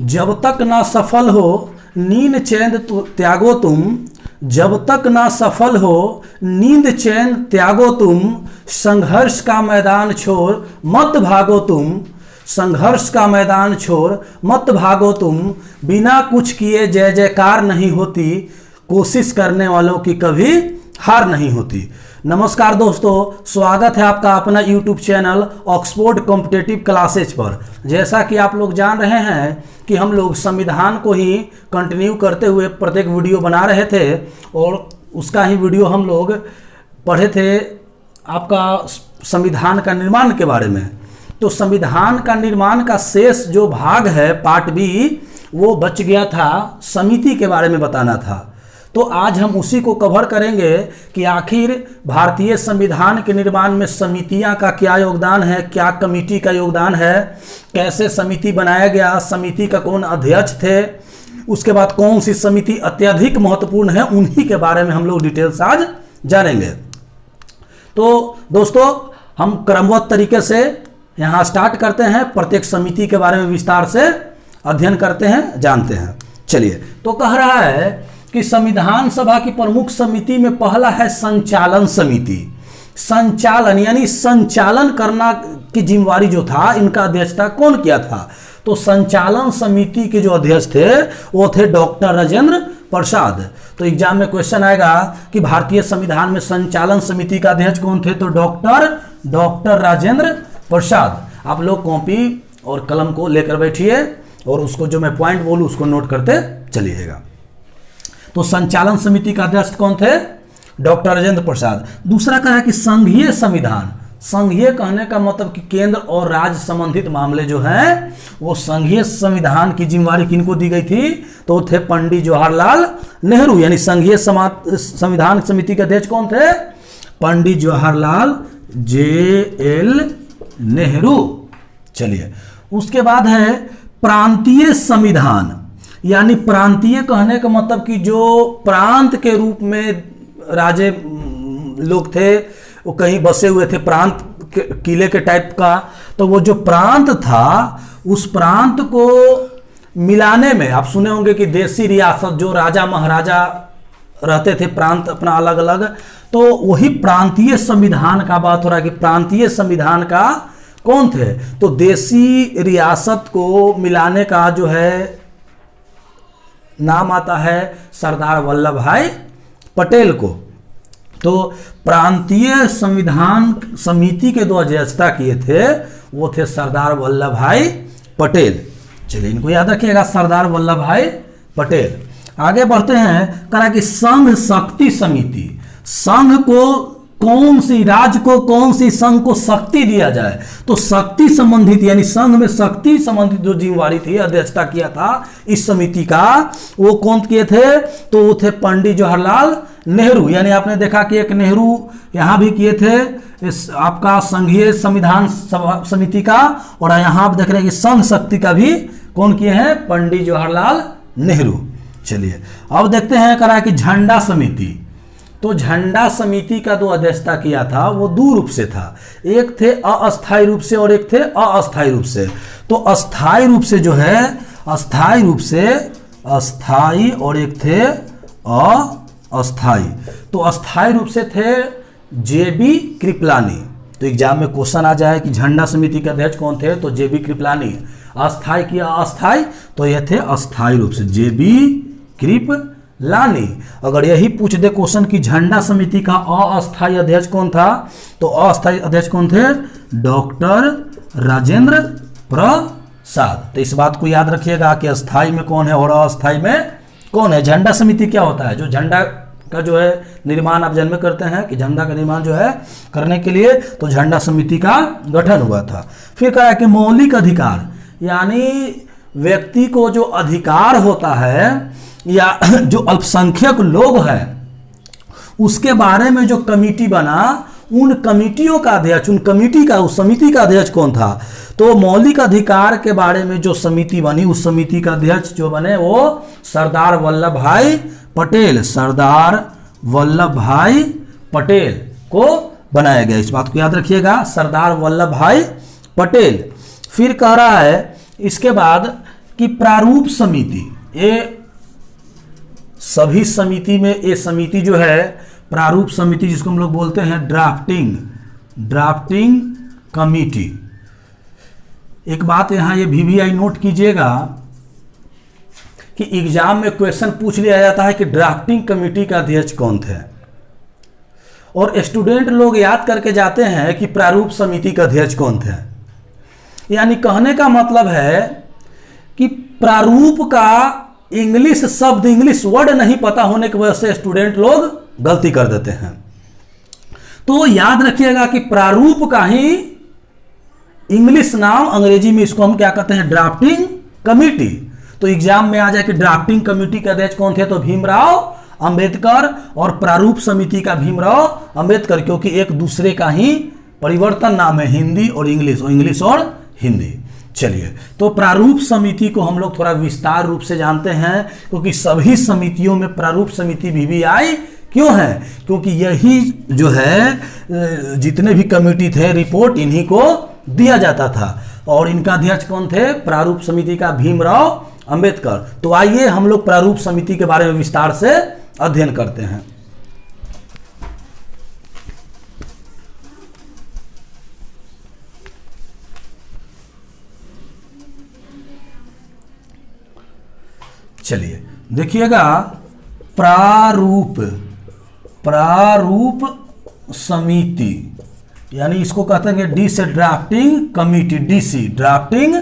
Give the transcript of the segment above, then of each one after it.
जब तक ना सफल हो नींद चैन त्यागो तुम, जब तक ना सफल हो नींद चैन त्यागो तुम, संघर्ष का मैदान छोड़ मत भागो तुम, संघर्ष का मैदान छोड़ मत भागो तुम, बिना कुछ किए जय जयकार नहीं होती, कोशिश करने वालों की कभी हार नहीं होती। नमस्कार दोस्तों, स्वागत है आपका अपना YouTube channel Oxford competitive classes पर। जैसा कि आप लोग जान रहे हैं कि हम लोग संविधान को ही कंटिन्यू करते हुए प्रत्येक वीडियो बना रहे थे और उसका ही वीडियो हम लोग पढ़े थे आपका संविधान का निर्माण के बारे में। तो संविधान का निर्माण का शेष जो भाग है पार्ट बी, वो बच गया था, समिति के बारे में बताना था। तो आज हम उसी को कवर करेंगे कि आखिर भारतीय संविधान के निर्माण में समितियां का क्या योगदान है, क्या कमेटी का योगदान है, कैसे समिति बनाया गया, समिति का कौन अध्यक्ष थे, उसके बाद कौन सी समिति अत्यधिक महत्वपूर्ण है, उन्हीं के बारे में हम लोग डिटेल्स आज जानेंगे। तो दोस्तों, हम क्रमबद्ध तरीके से यहाँ स्टार्ट करते हैं, प्रत्येक समिति के बारे में विस्तार से अध्ययन करते हैं, जानते हैं। चलिए, तो कह रहा है कि संविधान सभा की प्रमुख समिति में पहला है संचालन समिति। संचालन यानी संचालन करना की जिम्मेवारी जो था, इनका अध्यक्षता कौन किया था? तो संचालन समिति के जो अध्यक्ष थे वो थे डॉक्टर राजेंद्र प्रसाद। तो एग्जाम में क्वेश्चन आएगा कि भारतीय संविधान में संचालन समिति का अध्यक्ष कौन थे? तो डॉक्टर राजेंद्र प्रसाद। आप लोग कॉपी और कलम को लेकर बैठिए और उसको जो मैं पॉइंट बोलूं उसको नोट करते चलिएगा। तो संचालन समिति का अध्यक्ष कौन थे? डॉक्टर राजेंद्र प्रसाद। दूसरा कहा है कि संघीय संविधान। संघीय कहने का मतलब कि केंद्र और राज्य संबंधित मामले जो हैं वो संघीय संविधान की जिम्मेवारी किनको दी गई थी? तो थे पंडित जवाहरलाल नेहरू। यानी संघीय संविधान समिति के अध्यक्ष कौन थे? पंडित जवाहरलाल JL नेहरू। चलिए, उसके बाद है प्रांतीय संविधान। यानी प्रांतीय कहने का मतलब कि जो प्रांत के रूप में राजे लोग थे, वो कहीं बसे हुए थे, प्रांत किले के टाइप का। तो वो जो प्रांत था उस प्रांत को मिलाने में, आप सुने होंगे कि देसी रियासत, जो राजा महाराजा रहते थे प्रांत अपना अलग अलग, तो वही प्रांतीय संविधान का बात हो रहा है कि प्रांतीय संविधान का कौन थे? तो देसी रियासत को मिलाने का जो है नाम आता है सरदार वल्लभ भाई पटेल को। तो प्रांतीय संविधान समिति के दो अध्यक्षता किए थे, वो थे सरदार वल्लभ भाई पटेल। चलिए, इनको याद रखिएगा, सरदार वल्लभ भाई पटेल। आगे बढ़ते हैं, कहा कि संघ शक्ति समिति। संघ को कौन सी, राज्य को कौन सी संघ को शक्ति दिया जाए? तो शक्ति संबंधित यानी संघ में शक्ति संबंधित जो जिम्मेवारी थी, अध्यक्षता किया था इस समिति का, वो कौन किए थे? तो वो थे पंडित जवाहरलाल नेहरू। यानी आपने देखा कि एक नेहरू यहाँ भी किए थे इस आपका संघीय संविधान समिति का, और यहाँ आप देख रहे हैं कि संघ शक्ति का भी कौन किए हैं? पंडित जवाहरलाल नेहरू। चलिए, अब देखते हैं करा कि झंडा समिति। तो झंडा समिति का जो अध्यक्षता किया था वो दो रूप से था, एक थे अस्थायी रूप से और एक थे अस्थायी रूप से। तो अस्थायी रूप से जो है, अस्थायी रूप से अस्थायी और एक थे अस्थायी। तो अस्थायी रूप से थे JB कृपलानी। तो एग्जाम में क्वेश्चन आ जाए कि झंडा समिति के अध्यक्ष कौन थे? तो JB कृपलानी। अस्थायी किया अस्थायी, तो ये थे अस्थायी रूप से JB कृपलानी। अगर यही पूछ दे क्वेश्चन कि झंडा समिति का अस्थायी अध्यक्ष कौन था? तो अस्थायी अध्यक्ष कौन थे? डॉक्टर राजेंद्र प्रसाद। तो इस बात को याद रखिएगा कि अस्थायी में कौन है और अस्थायी में कौन है। झंडा समिति क्या होता है? जो झंडा का जो है निर्माण आप जन्म करते हैं कि झंडा का निर्माण जो है करने के लिए, तो झंडा समिति का गठन हुआ था। फिर कहा कि मौलिक अधिकार, यानी व्यक्ति को जो अधिकार होता है या जो अल्पसंख्यक लोग हैं उसके बारे में जो कमेटी बना, उन कमेटियों का अध्यक्ष, उस समिति का अध्यक्ष कौन था? तो मौलिक अधिकार के बारे में जो समिति बनी, उस समिति का अध्यक्ष जो बने वो सरदार वल्लभ भाई पटेल, सरदार वल्लभ भाई पटेल को बनाया गया। इस बात को याद रखिएगा, सरदार वल्लभ भाई पटेल। फिर कह रहा है इसके बाद कि प्रारूप समिति, ये सभी समिति में ये समिति जो है प्रारूप समिति, जिसको हम लोग बोलते हैं ड्राफ्टिंग कमिटी। एक बात यहाँ ये VVI नोट कीजिएगा कि एग्जाम में क्वेश्चन पूछ लिया जाता है कि ड्राफ्टिंग कमेटी का अध्यक्ष कौन थे, और स्टूडेंट लोग याद करके जाते हैं कि प्रारूप समिति का अध्यक्ष कौन थे। यानी कहने का मतलब है कि प्रारूप का इंग्लिश शब्द, इंग्लिश वर्ड नहीं पता होने की वजह से स्टूडेंट लोग गलती कर देते हैं। तो याद रखिएगा कि प्रारूप का ही इंग्लिश नाम, अंग्रेजी में इसको हम क्या कहते हैं, ड्राफ्टिंग कमेटी। तो एग्जाम में आ जाए कि ड्राफ्टिंग कमेटी के अध्यक्ष कौन थे, तो भीमराव अंबेडकर, और प्रारूप समिति का भीमराव अंबेडकर, क्योंकि एक दूसरे का ही परिवर्तन नाम है, हिंदी और इंग्लिश और हिंदी। चलिए, तो प्रारूप समिति को हम लोग थोड़ा विस्तार रूप से जानते हैं, क्योंकि सभी समितियों में प्रारूप समिति VVI क्यों है, क्योंकि यही जो है जितने भी कमेटी थे रिपोर्ट इन्हीं को दिया जाता था, और इनका अध्यक्ष कौन थे, प्रारूप समिति का भीमराव अंबेडकर। तो आइए हम लोग प्रारूप समिति के बारे में विस्तार से अध्ययन करते हैं। चलिए देखिएगा, प्रारूप समिति, यानी इसको कहते हैं डी से drafting committee, DC drafting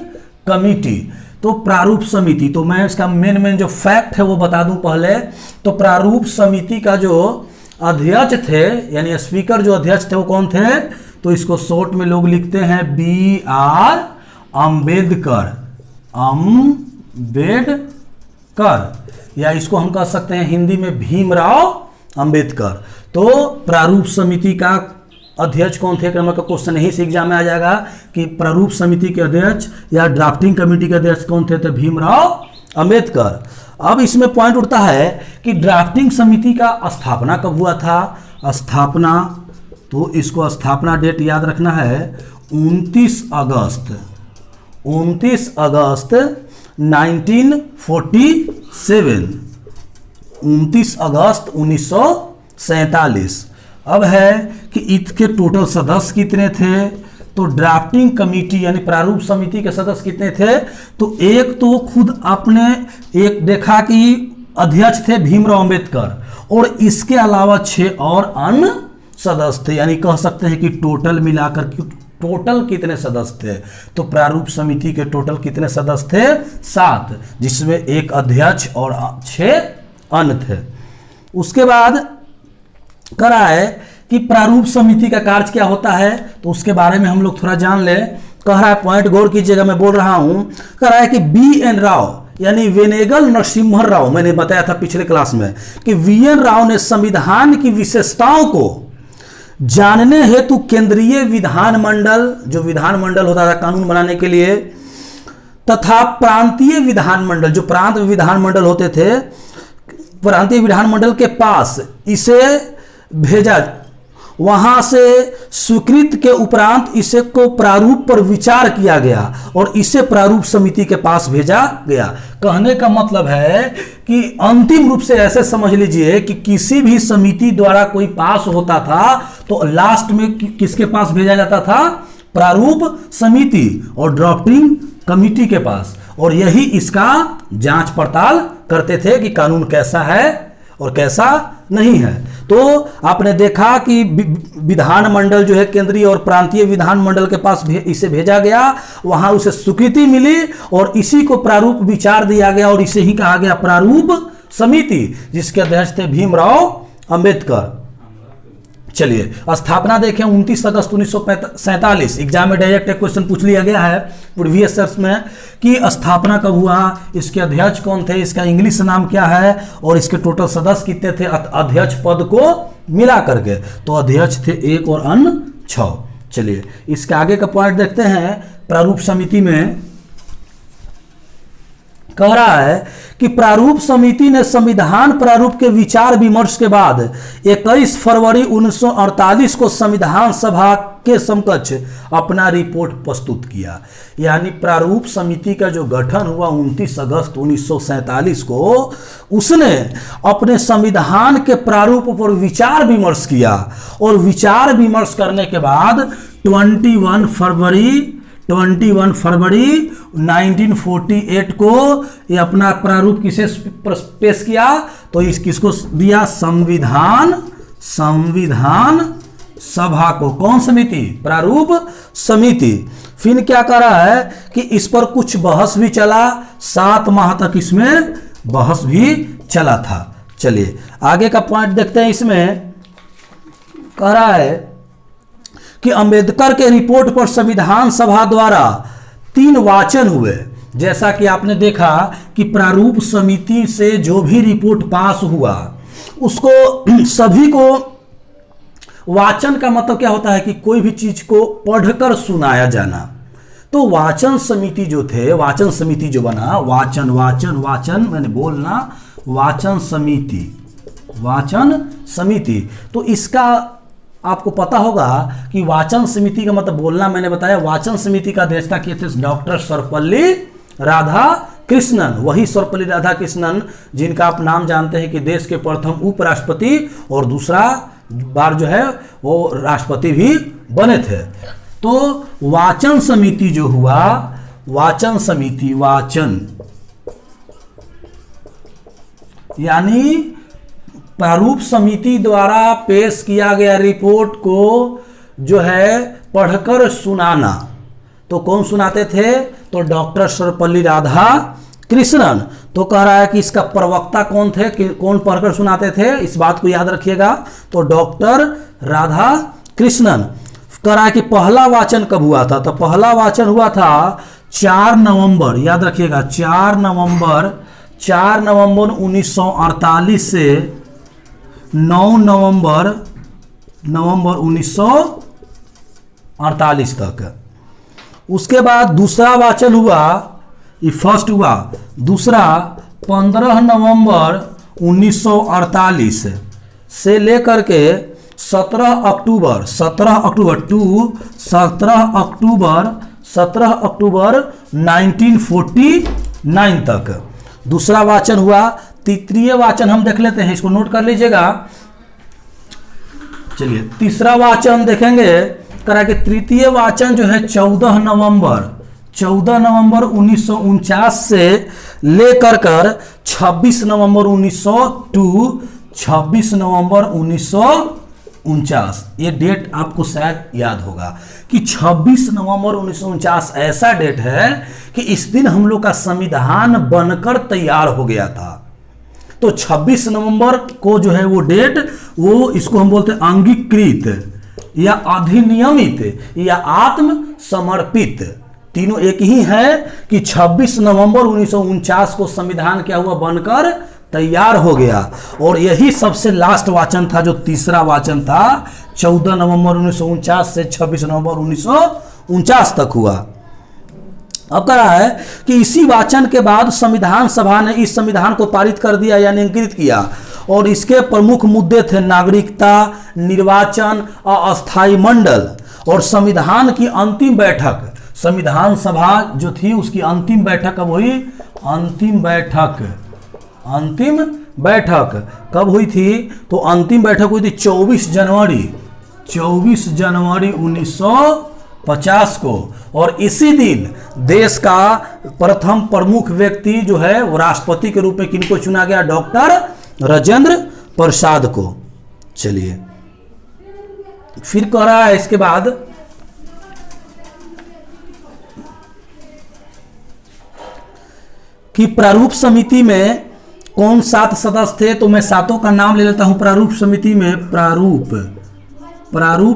committee. तो प्रारूप समिति, तो मैं इसका मेन जो फैक्ट है वो बता दूं पहले। तो प्रारूप समिति का जो अध्यक्ष थे, यानी स्पीकर जो अध्यक्ष थे वो कौन थे, तो इसको शॉर्ट में लोग लिखते हैं BR अंबेडकर, या इसको हम कह सकते हैं हिंदी में भीमराव अंबेडकर। तो प्रारूप समिति का अध्यक्ष कौन थे, नंबर का क्वेश्चन यही से एग्जाम में आ जाएगा कि प्रारूप समिति के अध्यक्ष या ड्राफ्टिंग कमेटी के अध्यक्ष कौन थे, तो भीमराव अंबेडकर। अब इसमें पॉइंट उठता है कि ड्राफ्टिंग समिति का स्थापना कब हुआ था। स्थापना, तो इसको स्थापना डेट याद रखना है 29 अगस्त 1947, 29 अगस्त 1947। अब है कि इसके टोटल सदस्य कितने थे, तो ड्राफ्टिंग कमेटी यानी प्रारूप समिति के सदस्य कितने थे, तो एक तो खुद आपने एक देखा कि अध्यक्ष थे भीमराव अंबेडकर, और इसके अलावा 6 और अन्य सदस्य थे। यानी कह सकते हैं कि टोटल मिलाकर टोटल कितने सदस्य थे, तो प्रारूप समिति के टोटल कितने सदस्य थे, 7, जिसमें एक अध्यक्ष और 6 अन्य थे। उसके बाद कह रहा है कि प्रारूप समिति का कार्य क्या होता है, तो उसके बारे में हम लोग थोड़ा जान ले। कह रहा है, पॉइंट गौर कीजिएगा, मैं बोल रहा हूं। कह रहा है कि BN राव यानी वेनेगल नरसिम्हा राव, मैंने बताया था पिछले क्लास में कि VN राव ने संविधान की विशेषताओं को जानने हेतु केंद्रीय विधानमंडल, जो विधानमंडल होता था कानून बनाने के लिए, तथा प्रांतीय विधानमंडल, जो प्रांत विधानमंडल होते थे, प्रांतीय विधानमंडल के पास इसे भेजा। वहां से स्वीकृत के उपरांत इसे को प्रारूप पर विचार किया गया और इसे प्रारूप समिति के पास भेजा गया। कहने का मतलब है कि अंतिम रूप से ऐसे समझ लीजिए कि किसी भी समिति द्वारा कोई पास होता था तो लास्ट में किसके पास भेजा जाता था, प्रारूप समिति और ड्राफ्टिंग कमेटी के पास, और यही इसका जांच पड़ताल करते थे कि कानून कैसा है और कैसा नहीं है। तो आपने देखा कि विधानमंडल जो है केंद्रीय और प्रांतीय विधानमंडल के पास इसे भेजा गया, वहां उसे स्वीकृति मिली और इसी को प्रारूप विचार दिया गया और इसे ही कहा गया प्रारूप समिति, जिसके अध्यक्ष थे भीमराव अंबेडकर। चलिए स्थापना देखें 29 अगस्त 1947। एग्जाम में डायरेक्ट एक क्वेश्चन पूछ लिया गया है प्रीवियस ईयर्स में कि स्थापना कब हुआ, इसके अध्यक्ष कौन थे, इसका इंग्लिश नाम क्या है और इसके टोटल सदस्य कितने थे अध्यक्ष पद को मिला करके। तो अध्यक्ष थे 1 और अन्य 6। चलिए इसके आगे का पॉइंट देखते हैं। प्रारूप समिति में कह रहा है कि प्रारूप समिति ने संविधान प्रारूप के विचार विमर्श के बाद 21 फरवरी 1948 को संविधान सभा के समकक्ष अपना रिपोर्ट प्रस्तुत किया। यानी प्रारूप समिति का जो गठन हुआ 29 अगस्त 1947 को, उसने अपने संविधान के प्रारूप पर विचार विमर्श किया और विचार विमर्श करने के बाद 21 फरवरी 1948 को ये अपना प्रारूप किसे पेश किया, तो किसको दिया, संविधान सभा को। कौन समिति, प्रारूप समिति। फिर क्या कर रहा है कि इस पर कुछ बहस भी चला, 7 माह तक इसमें बहस भी चला था। चलिए आगे का पॉइंट देखते हैं। इसमें कह रहा है कि अंबेडकर के रिपोर्ट पर संविधान सभा द्वारा 3 वाचन हुए। जैसा कि आपने देखा कि प्रारूप समिति से जो भी रिपोर्ट पास हुआ उसको सभी को, वाचन का मतलब क्या होता है कि कोई भी चीज को पढ़कर सुनाया जाना। तो वाचन समिति जो थे, वाचन समिति जो बना, वाचन मैंने बोलना, वाचन समिति। तो इसका आपको पता होगा कि वाचन समिति का मतलब बोलना, मैंने बताया। वाचन समिति का अध्यक्षता किए थे डॉक्टर सर्वपल्ली राधाकृष्णन, वही सर्वपल्ली राधाकृष्णन जिनका आप नाम जानते हैं कि देश के प्रथम उपराष्ट्रपति और दूसरा बार जो है वो राष्ट्रपति भी बने थे। तो वाचन समिति जो हुआ, वाचन समिति, यानी प्रारूप समिति द्वारा पेश किया गया रिपोर्ट को जो है पढ़कर सुनाना। तो कौन सुनाते थे, तो डॉक्टर सर्वपल्ली राधाकृष्णन। तो कह रहा है कि इसका प्रवक्ता कौन थे, कि कौन पढ़कर सुनाते थे, इस बात को याद रखिएगा। तो डॉक्टर राधाकृष्णन। कह रहा है कि पहला वाचन कब हुआ था, तो पहला वाचन हुआ था 4 नवंबर, याद रखिएगा 4 नवंबर 1948 से 9 नवंबर 1948 तक। उसके बाद दूसरा वाचन हुआ, ये फर्स्ट हुआ, दूसरा 15 नवंबर 1948 से लेकर के 17 अक्टूबर 1949 तक दूसरा वाचन हुआ। तृतीय वाचन हम देख लेते हैं, इसको नोट कर लीजिएगा। चलिए तीसरा वाचन देखेंगे। करा के तृतीय वाचन जो है 14 नवंबर 1949 से लेकर कर 26 नवंबर 1949। ये डेट आपको शायद याद होगा कि 26 नवंबर 1949 ऐसा डेट है कि इस दिन हम लोग का संविधान बनकर तैयार हो गया था। तो 26 नवंबर को जो है वो डेट, वो इसको हम बोलते हैं अंगीकृत या अधिनियमित या आत्म समर्पित, तीनों एक ही है कि 26 नवंबर 1949 को संविधान क्या हुआ, बनकर तैयार हो गया। और यही सबसे लास्ट वाचन था, जो तीसरा वाचन था 14 नवंबर 1949 से 26 नवंबर 1949 तक हुआ। अब कह रहा है कि इसी वाचन के बाद संविधान सभा ने इस संविधान को पारित कर दिया यानी अंगीकृत किया। और इसके प्रमुख मुद्दे थे नागरिकता, निर्वाचन, अस्थायी मंडल और संविधान की अंतिम बैठक। संविधान सभा जो थी उसकी अंतिम बैठक कब हुई, अंतिम बैठक कब हुई थी, तो अंतिम बैठक हुई थी 24 जनवरी 1950 को। और इसी दिन देश का प्रथम प्रमुख व्यक्ति जो है वो राष्ट्रपति के रूप में किनको चुना गया, डॉक्टर राजेंद्र प्रसाद को। चलिए फिर कह रहा है इसके बाद कि प्रारूप समिति में कौन 7 सदस्य थे, तो मैं 7 का नाम ले लेता हूं। प्रारूप समिति में प्रारूप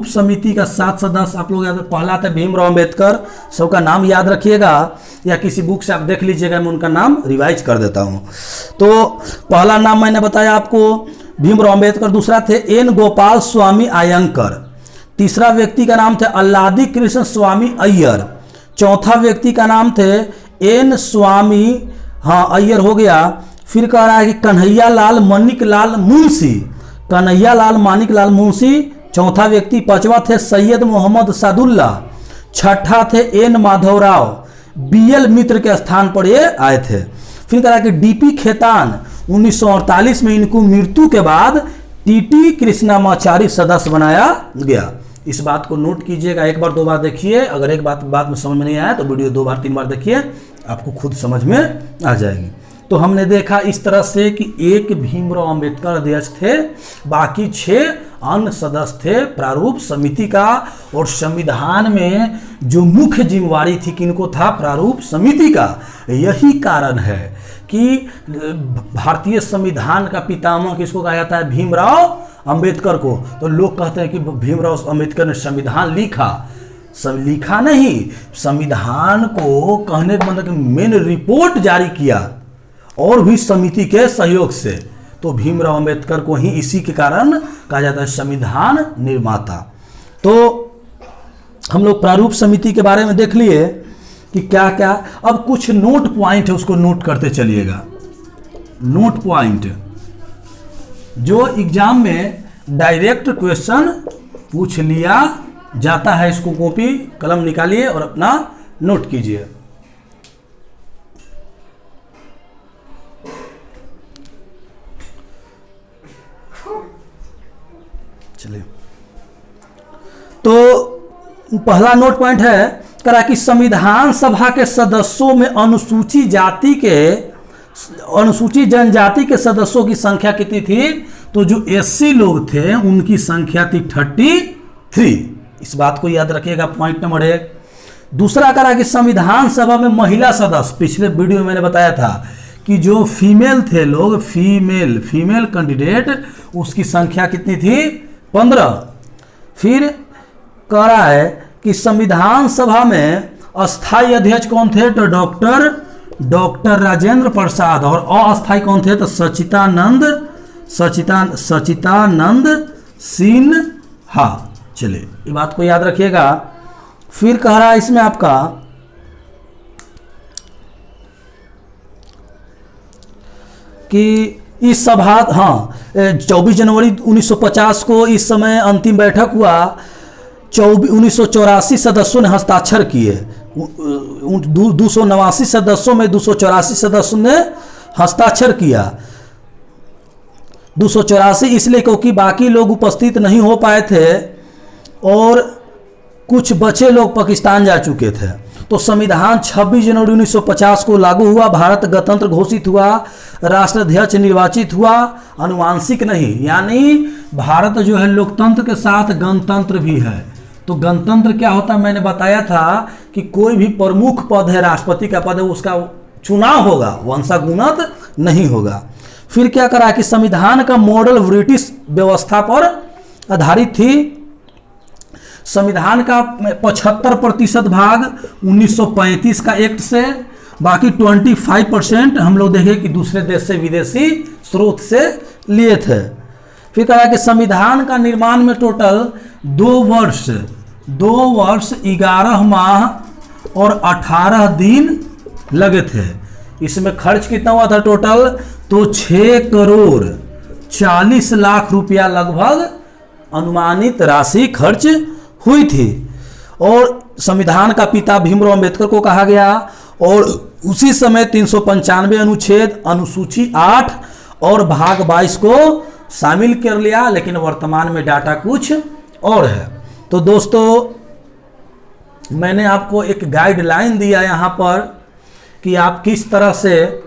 समिति का 7 सदस्य आप लोग याद, पहला था भीमराव अंबेडकर, सबका नाम याद रखिएगा या किसी बुक से आप देख लीजिएगा, मैं उनका नाम रिवाइज कर देता हूं। तो पहला नाम मैंने बताया आपको भीमराव अंबेडकर, दूसरा थे एन गोपाल स्वामी अयंकर, तीसरा व्यक्ति का नाम थे अल्लादी कृष्ण स्वामी अय्यर, चौथा व्यक्ति का नाम थे एन स्वामी हाँ अय्यर हो गया। फिर कह रहा है कि कन्हैया लाल मानिक लाल मुंशी, कन्हैया लाल मानिक लाल मुंशी चौथा व्यक्ति। पांचवा थे सैयद मोहम्मद सादुल्ला, छठा थे एन माधवराव, बीएल मित्र के स्थान पर ये आए थे। फिर कह रहा है कि डीपी खेतान 1948 में इनको मृत्यु के बाद टीटी कृष्णामाचारी सदस्य बनाया गया। इस बात को नोट कीजिएगा, एक बार दो बार देखिए, अगर एक बात में समझ में नहीं आया तो वीडियो 2 बार 3 बार देखिए, आपको खुद समझ में आ जाएगी। तो हमने देखा इस तरह से कि एक भीमराव अंबेडकर अध्यक्ष थे, बाकी 6 अन्य सदस्य थे प्रारूप समिति का। और संविधान में जो मुख्य जिम्मेवारी थी किनको था? प्रारूप समिति का। यही कारण है कि भारतीय संविधान का पितामह किसको कहा जाता है? भीमराव अंबेडकर को। तो लोग कहते हैं कि भीमराव अंबेडकर ने संविधान लिखा, लिखा नहीं, संविधान को कहने का मतलब मेन रिपोर्ट जारी किया और भी समिति के सहयोग से। तो भीमराव अंबेडकर को ही इसी के कारण कहा जाता है संविधान निर्माता। तो हम लोग प्रारूप समिति के बारे में देख लिए कि क्या क्या। अब कुछ नोट पॉइंट है, उसको नोट करते चलिएगा। नोट पॉइंट जो एग्जाम में डायरेक्ट क्वेश्चन पूछ लिया जाता है, इसको कॉपी कलम निकालिए और अपना नोट कीजिए। चलिए, तो पहला नोट पॉइंट है करा कि संविधान सभा के सदस्यों में अनुसूचित जनजाति के सदस्यों की संख्या कितनी थी? तो जो एससी लोग थे उनकी संख्या थी 33। इस बात को याद रखिएगा, पॉइंट नंबर 1। दूसरा करा कि संविधान सभा में महिला सदस्य, पिछले वीडियो में मैंने बताया था कि जो फीमेल थे लोग, फीमेल कैंडिडेट, उसकी संख्या कितनी थी? 15। फिर कह रहा है कि संविधान सभा में अस्थाई अध्यक्ष कौन थे? तो डॉक्टर राजेंद्र प्रसाद। और अस्थाई कौन थे? तो सचितानंद सिन्हा। चलिए, ये बात को याद रखिएगा। फिर कह रहा है इसमें आपका कि इस सभा 24 जनवरी 1950 को इस समय अंतिम बैठक हुआ। 1984 सदस्यों ने हस्ताक्षर किए। 289 सदस्यों में 284 सदस्यों ने हस्ताक्षर किया। 284 इसलिए क्योंकि बाकी लोग उपस्थित नहीं हो पाए थे और कुछ बचे लोग पाकिस्तान जा चुके थे। तो संविधान 26 जनवरी 1950 को लागू हुआ, भारत गणतंत्र घोषित हुआ, राष्ट्राध्यक्ष निर्वाचित हुआ, अनुवांशिक नहीं, यानी भारत जो है लोकतंत्र के साथ गणतंत्र भी है। तो गणतंत्र क्या होता है? मैंने बताया था कि कोई भी प्रमुख पद है, राष्ट्रपति का पद है, उसका चुनाव होगा, वंशागुणत नहीं होगा। फिर क्या करा कि संविधान का मॉडल ब्रिटिश व्यवस्था पर आधारित थी। संविधान का 75% भाग 1935 का एक्ट से, बाकी 25% हम लोग देखें कि दूसरे देश से, विदेशी स्रोत से लिए थे। फिर कहा कि संविधान का निर्माण में टोटल 2 वर्ष 11 माह और 18 दिन लगे थे। इसमें खर्च कितना हुआ था टोटल? तो 6 करोड़ 40 लाख रुपया लगभग अनुमानित राशि खर्च हुई थी। और संविधान का पिता भीमराव अंबेडकर को कहा गया। और उसी समय 395 अनुच्छेद, अनुसूची 8 और भाग 22 को शामिल कर लिया, लेकिन वर्तमान में डाटा कुछ और है। तो दोस्तों, मैंने आपको एक गाइडलाइन दिया यहाँ पर कि आप किस तरह से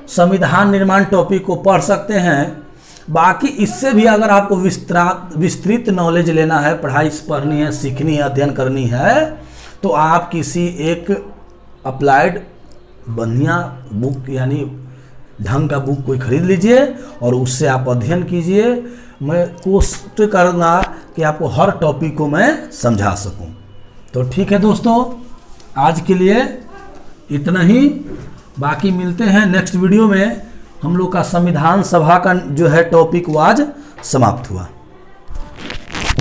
संविधान निर्माण टॉपिक को पढ़ सकते हैं। बाकी इससे भी अगर आपको विस्तृत नॉलेज लेना है, पढ़ाई पढ़नी है, सीखनी है, अध्ययन करनी है, तो आप किसी एक अप्लाइड बढ़िया बुक यानी ढंग का बुक कोई खरीद लीजिए और उससे आप अध्ययन कीजिए। मैं कोशिश करूँगा कि आपको हर टॉपिक को मैं समझा सकूं। तो ठीक है दोस्तों, आज के लिए इतना ही। बाकी मिलते हैं नेक्स्ट वीडियो में। हम लोग का संविधान सभा का जो है टॉपिक वो आज समाप्त हुआ।